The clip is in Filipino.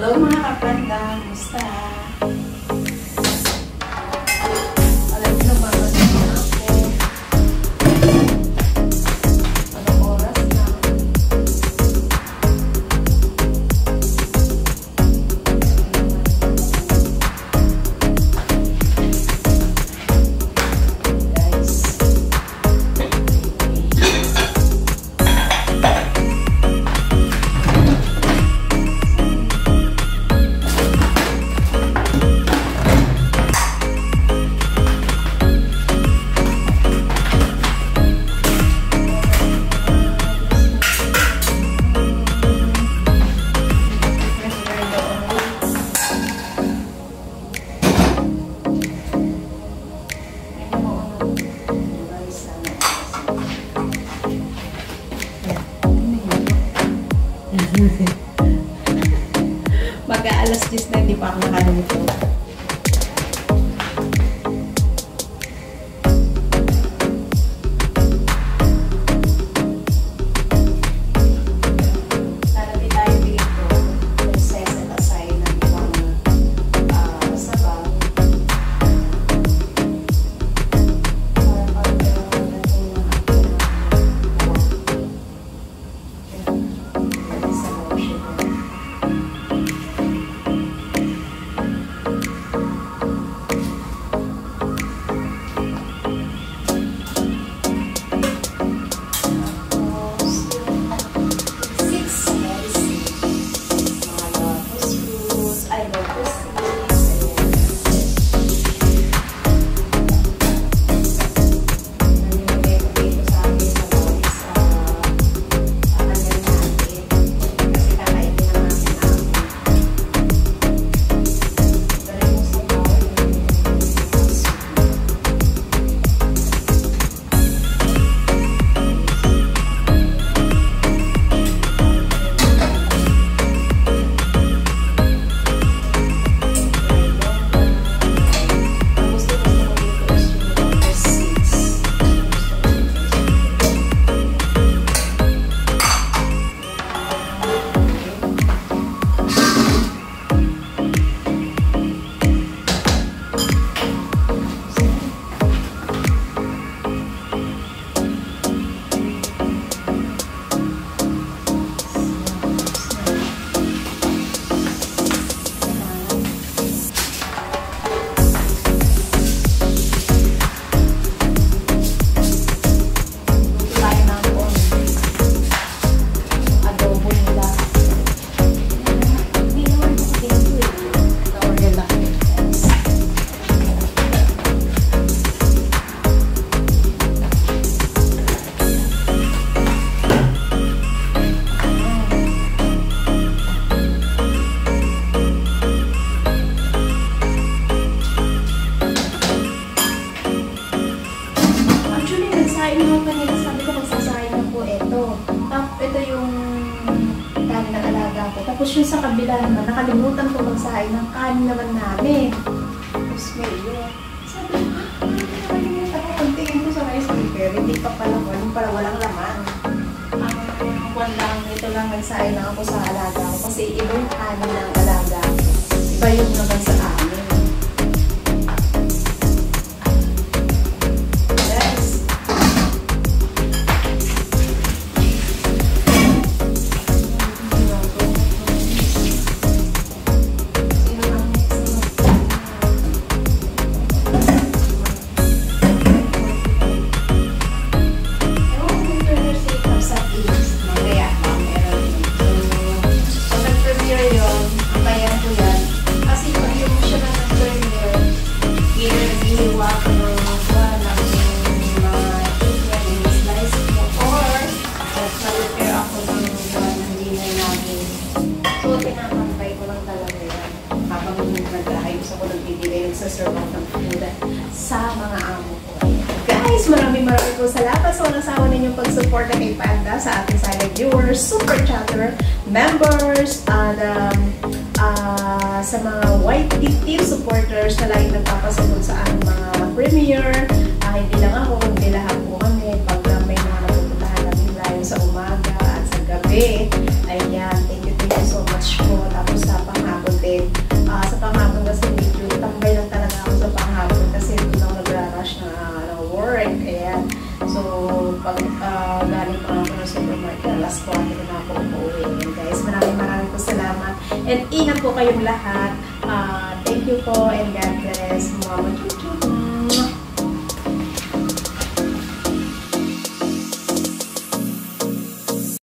Hello mga kapanda, kumusta? Alam niyo na mamasin na ako. Anong oras na? Mag-aalas 10 na, hindi pa ako nakalito. Narabi tayo dito. Set aside ng ibang sabaw. Para pag-dating ng sabaw siya. Tapos yung sa kabila naman, nakalimutan ko magsahay ng kanin naman namin. Tapos ngayon, sabi ko, nakalimutan ko. Pagtingin ko sa rice cooker, hindi pa pala walang laman. Ito lang nagsahay lang ako sa alaga ko. Kasi iba yung kanin ng alaga ko. Iba yung naman sa amin. Sa mga amo ko. Guys, maraming po salamat sa walang sawa ninyong pag-support kay Panda, sa ating silent viewers, super chatter, members, sa mga white team supporters na lagi nagpapasunod sa aming mga premiere. Hindi lang ako, hindi lahat po kami. Pag may mga napupuntahan namin live sa umaga at sa gabi. Ayan, thank you so much po. Tapos sa pang rush na work. Ayan. So, pag galing pa ako ng supermarket, alas 4 na ako umuwi. And guys, maraming po salamat. And ingat po kayong lahat. Thank you po and God bless. Mga